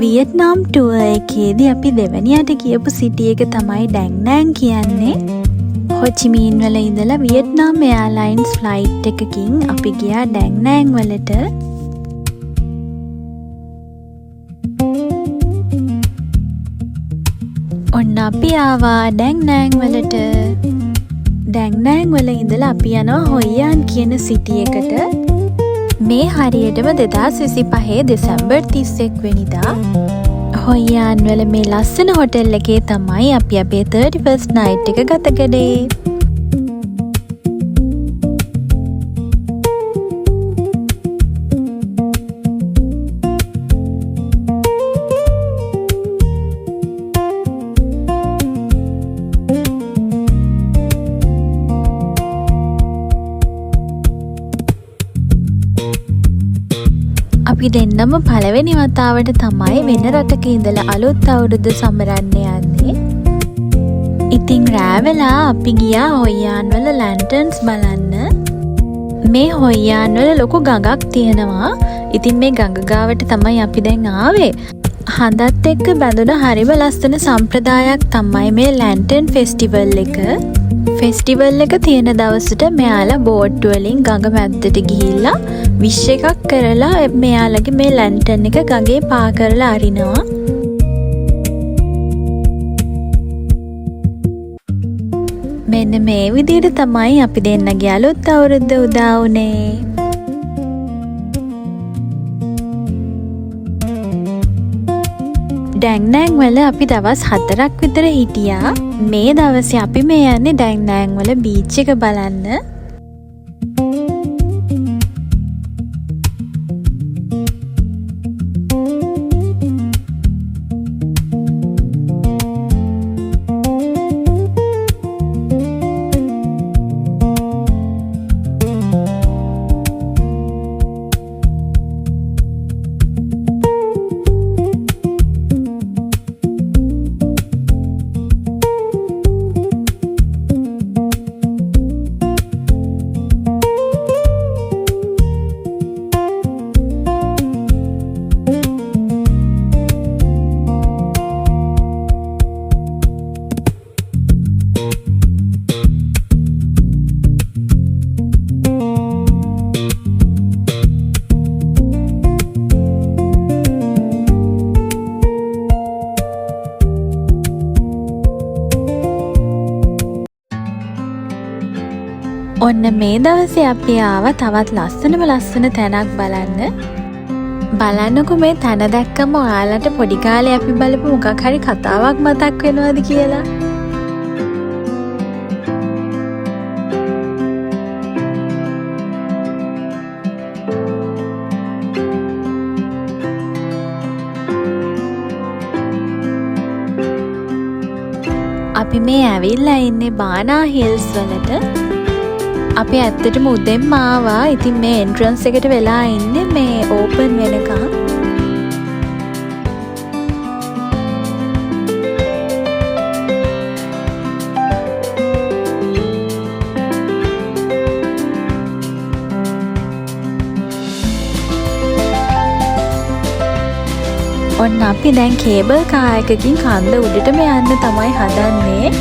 Vietnam tour එකේදී අපි දෙවැනියට කියපු සිටි එක තමයි ඩැං නෑන් කියන්නේ. හො චි මීන් වල ඉඳලා වියට්නාම් එයාර්ලයින්ස් ෆ්ලයිට් එකකින් අපි ගියා ඩැං නෑන් වලට. ඔන්න අපි ආවා ඩැං නෑන් වලට. ඩැං නෑන් වල ඉඳලා අපි යනවා හොයියාන් කියන සිටි එකට. මේ හරියටම 2025 දෙසැම්බර් 31 වෙනිදා හොයියාන් වල මේ ලස්සන හොටෙල් එකේ තමයි අපි අපේ 31st night එක ගත කළේ. අපි දෙන්නම පළවෙනි වතාවට තමයි වෙන රටක ඉඳලා අලුත් අවුරුද්ද සමරන්න යන්නේ. ඉතින් රෑ වෙලා අපි ගියා හොයියාන් වල ලැන්ටර්න්ස් බලන්න. මේ හොයියාන් වල ලොකු ගඟක් තියෙනවා. ඉතින් මේ ගඟ ගාවට තමයි අපි දැන් ආවේ. හඳත් එක්ක බැඳුන හරිම ලස්සන සම්ප්‍රදායක් තමයි මේ ලැන්ටර්න් ෆෙස්ටිවල් එක. ෆෙස්ටිවල් එක තියෙන දවසට මෙයාලා බෝට් වලින් ගඟ මැද්දට ගිහිල්ලා විශ් එකක් කරලා මෙයාලගේ මේ ලැන්ටර්න් එක ගඟේ පා කරලා අරිනවා. මෙන්න මේ විදිහට තමයි අපි දෙන්නගේ අලුත් අවුරුද්ද උදා වුණේ. ඩැං නෑන් වල අපි දවස් 4ක් විතර හිටියා. මේ දවසේ අපි මේ යන්නේ ඩැං නෑන් වල බීච් එක බලන්න. ඔන්න මේ දවසේ අපි ආවා තවත් ලස්සන තැනක් බලන්න. බලන්නකෝ මේ තැන දැක්කම ඔයාලට පොඩි කාලේ අපි බලපු මොකක් හරි කතාවක් මතක් වෙනවද කියලා. අපි මේ ඇවිල්ලා ඉන්නේ බානා හිල්ස් වලට. අපි ඇත්තටම උදෙන්ම ආවා. ඉතින් මේ එන්ට්‍රන්ස් එකට වෙලා ඉන්නේ මේ ඕපන් වෙනකම්. ඔන්න අපි දැන් කේබල් කාර් එකකින් කන්ද උඩටම යන්න තමයි හදන්නේ.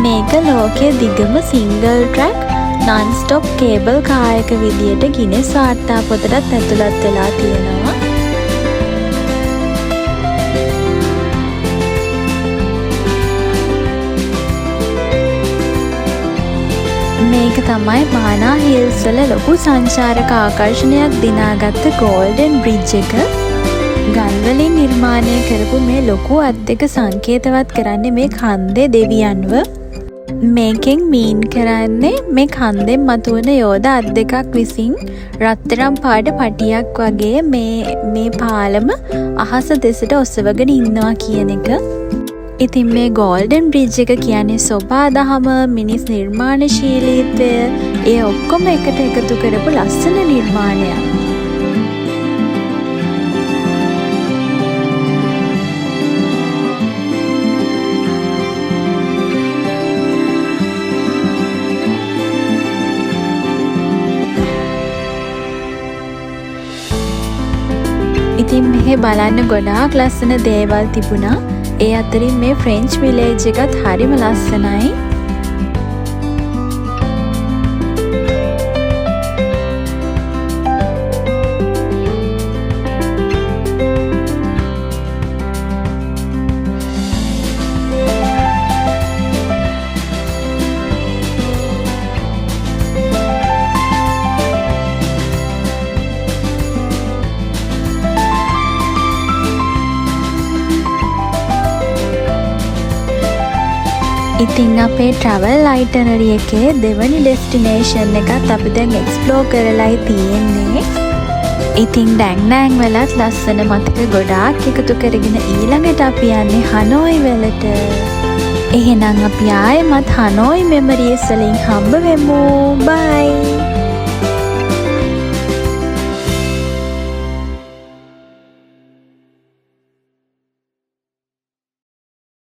මේක ලෝකයේ දිගම සිංගල් ට්‍රැක් නන් ස්ටොප් කේබල් කාර් එක විදියට ගිනෙස් වාර්තා පොතටත් ඇතුළත් වෙලා තියෙනවා. මේක තමයි බානා හිල්ස් වල ලොකු සංචාරක ආකර්ෂණයක් දිනාගත්ත ගෝල්ඩන් බ්‍රිජ් එක. ගල්වලින් නිර්මාණය කරපු මේ ලොකු අත් දෙක සංකේතවත් කරන්නේ මේ කන්දේ දෙවියන්ව. මේකෙන් මීන් කරන්නේ මේ කන්දෙන් මතුවන යෝධ අත් දෙකක් විසින් රත්තරන් පාට පටියක් වගේ මේ පාලම අහස දෙසට ඔසවගෙන ඉන්නවා කියන එක. ඉතින් මේ ගෝල්ඩන් බ්‍රිජ් එක කියන්නේ සොබාදහම, මිනිස් නිර්මාණශීලීත්වය ඒ ඔක්කොම එකට එකතු කරපු ලස්සන නිර්මාණයක්. එහෙ බලන්න ගොඩාක් ලස්සන දේවල් තිබුණා. ඒ අතරින් මේ ෆ්‍රෙන්ච් විලේජ් එකත් හරිම ලස්සනයි. ඉතින් අපේ ට්‍රැවල් අයිටනරි එකේ දෙවනි ඩෙස්ටිනේෂන් එකත් අපි දැන් එක්ස්ප්ලෝර් කරලායි තියෙන්නේ. ඉතින් ඩැන්නෑන් වලත් ලස්සන මතක ගොඩාක් එකතු කරගෙන ඊළඟට අපි යන්නේ හනෝයි වලට. එහෙනම් අපි ආයෙමත් හනෝයි මෙමරිස් වලින් හම්බ වෙමු. බයි.